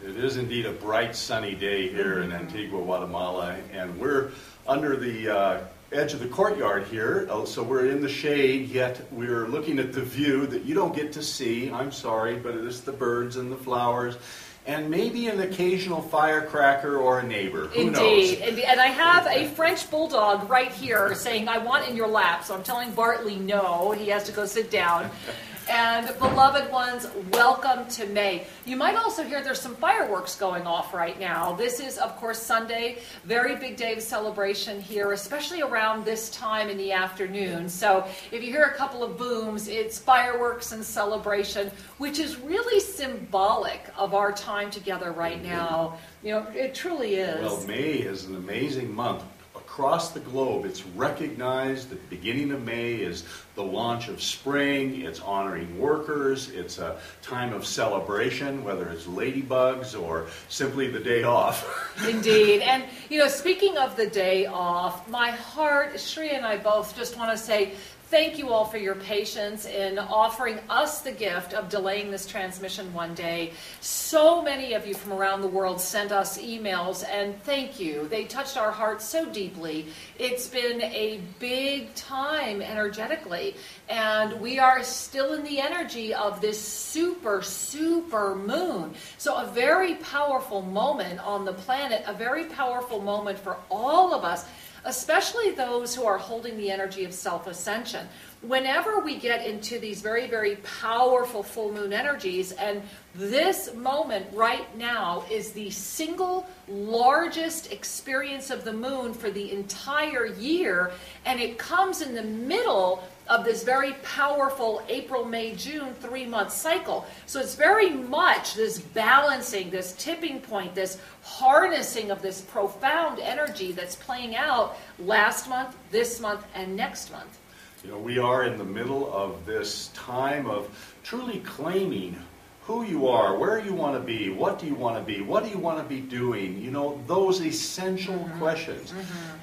It is indeed a bright, sunny day here in Antigua, Guatemala, and we're under the edge of the courtyard here, so we're in the shade, yet we're looking at the view that you don't get to see. I'm sorry, but it is the birds and the flowers, and maybe an occasional firecracker or a neighbor. Who knows? Indeed. And I have a French bulldog right here saying, I want in your lap. So I'm telling Bartley no, he has to go sit down. And beloved ones, welcome to May. You might also hear there's some fireworks going off right now. This is, of course, Sunday, very big day of celebration here, especially around this time in the afternoon. So if you hear a couple of booms, it's fireworks and celebration, which is really symbolic of our time together right now. You know, it truly is. Well, May is an amazing month. Across the globe, it's recognized that the beginning of May is the launch of spring, it's honoring workers, it's a time of celebration, whether it's ladybugs or simply the day off. Indeed. And, you know, speaking of the day off, my heart, Shri and I both just want to say thank you all for your patience in offering us the gift of delaying this transmission one day. So many of you from around the world sent us emails, and thank you. They touched our hearts so deeply. It's been a big time energetically, and we are still in the energy of this super, super moon. So a very powerful moment on the planet, a very powerful moment for all of us, especially those who are holding the energy of self-ascension. Whenever we get into these very, very powerful full moon energies, and this moment right now is the single largest experience of the moon for the entire year, and it comes in the middle of this very powerful April, May, June 3-month cycle. So it's very much this balancing, this tipping point, this harnessing of this profound energy that's playing out last month, this month, and next month. You know, we are in the middle of this time of truly claiming who you are, where you want to be, what do you want to be, what do you want to be doing, you know, those essential questions.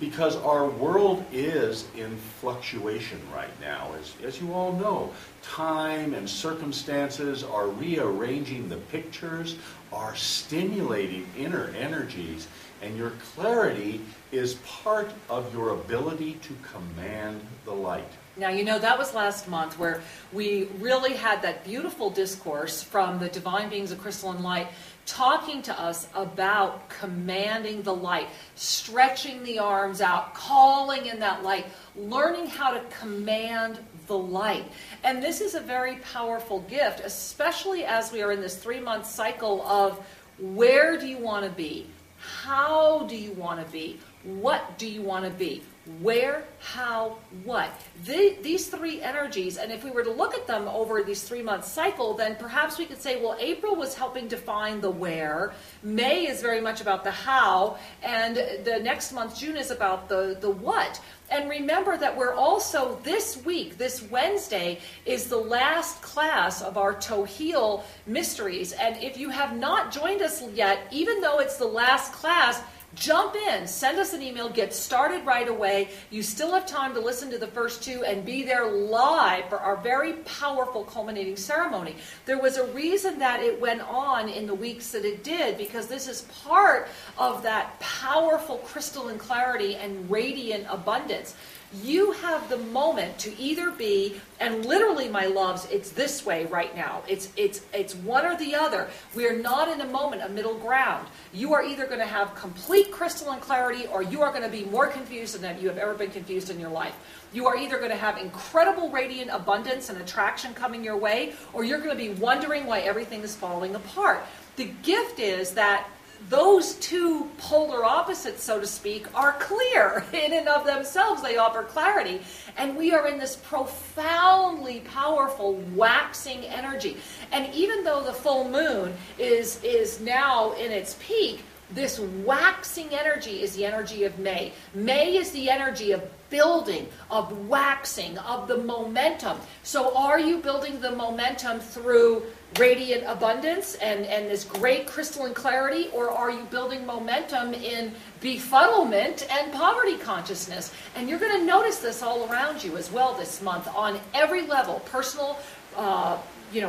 Because our world is in fluctuation right now. As you all know, time and circumstances are rearranging the pictures, are stimulating inner energies, and your clarity is part of your ability to command the light. Now, you know, that was last month where we really had that beautiful discourse from the divine beings of crystalline light talking to us about commanding the light, stretching the arms out, calling in that light, learning how to command the light. And this is a very powerful gift, especially as we are in this 3-month cycle of where do you want to be? How do you want to be? What do you want to be? Where, how, what? These three energies, and if we were to look at them over this 3-month cycle, then perhaps we could say, well, April was helping define the where, May is very much about the how, and the next month, June, is about the what. And remember that we're also, this week, this Wednesday, is the last class of our Tohil Mysteries. And if you have not joined us yet, even though it's the last class, jump in, send us an email, get started right away. You still have time to listen to the first two and be there live for our very powerful culminating ceremony. There was a reason that it went on in the weeks that it did, because this is part of that powerful crystalline clarity and radiant abundance. You have the moment to either be, and literally, my loves, it's this way right now. It's one or the other. We are not in a moment of middle ground. You are either going to have complete crystalline clarity, or you are going to be more confused than you have ever been confused in your life. You are either going to have incredible radiant abundance and attraction coming your way, or you're going to be wondering why everything is falling apart. The gift is that those two polar opposites, so to speak, are clear in and of themselves. They offer clarity. And we are in this profoundly powerful waxing energy. And even though the full moon is now in its peak, this waxing energy is the energy of May. May is the energy of building, of waxing, of the momentum. So are you building the momentum through radiant abundance and this great crystalline clarity, or are you building momentum in befuddlement and poverty consciousness? And you're going to notice this all around you as well this month on every level, personal,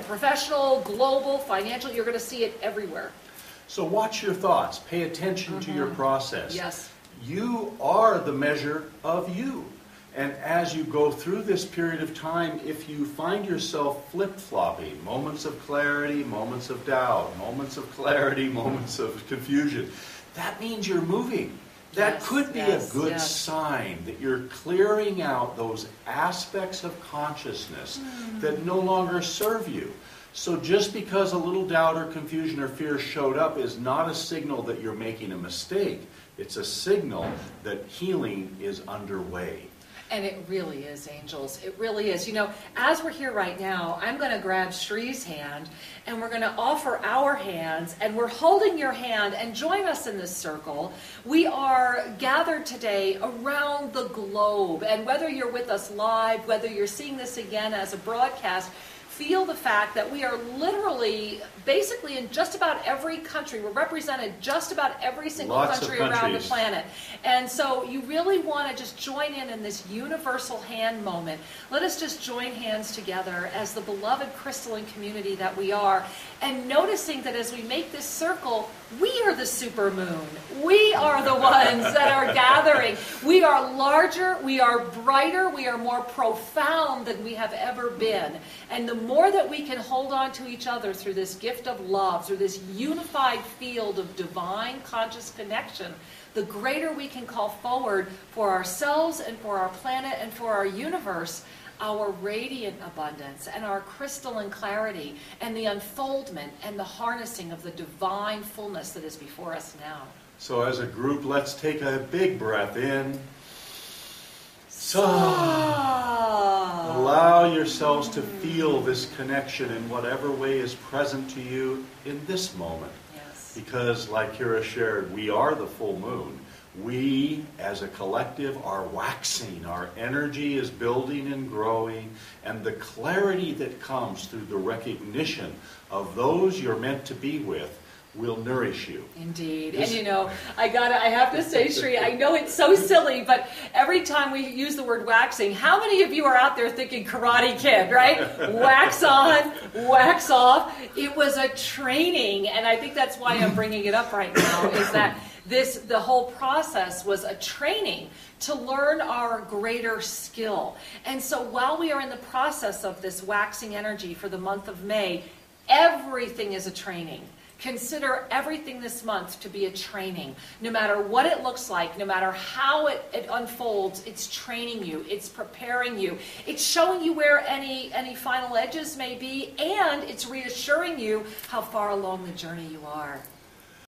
professional, global, financial. You're going to see it everywhere. So watch your thoughts. Pay attention to your process. Yes. You are the measure of you. And as you go through this period of time, if you find yourself flip-flopping, moments of clarity, moments of doubt, moments of clarity, moments of confusion, that means you're moving. That could be a good sign that you're clearing out those aspects of consciousness that no longer serve you. So just because a little doubt or confusion or fear showed up is not a signal that you're making a mistake. It's a signal that healing is underway. And it really is, angels. It really is. You know, as we're here right now, I'm going to grab Shree's hand, and we're going to offer our hands, and we're holding your hand, and join us in this circle. We are gathered today around the globe, and whether you're with us live, whether you're seeing this again as a broadcast, feel the fact that we are literally, basically in just about every country. We're represented just about every single country around the planet. And so you really want to just join in this universal hand moment. Let us just join hands together as the beloved crystalline community that we are, and noticing that as we make this circle, we are the supermoon. We are the ones that are gathering. We are larger, we are brighter, we are more profound than we have ever been. And the more that we can hold on to each other through this gift of love, through this unified field of divine conscious connection, the greater we can call forward for ourselves and for our planet and for our universe our radiant abundance and our crystalline clarity and the unfoldment and the harnessing of the divine fullness that is before us now. So as a group, let's take a big breath in. Allow yourselves to feel this connection in whatever way is present to you in this moment. Yes. Because, like Kira shared, we are the full moon. We, as a collective, are waxing. Our energy is building and growing, and the clarity that comes through the recognition of those you're meant to be with will nourish you. Indeed. And you know, I have to say, Sri, I know it's so silly, but every time we use the word waxing, how many of you are out there thinking Karate Kid, right? Wax on, wax off. It was a training, and I think that's why I'm bringing it up right now, is that the whole process was a training to learn our greater skill. And so while we are in the process of this waxing energy for the month of May, everything is a training. Consider everything this month to be a training. No matter what it looks like, no matter how it unfolds, it's training you, it's preparing you, it's showing you where any final edges may be, and it's reassuring you how far along the journey you are.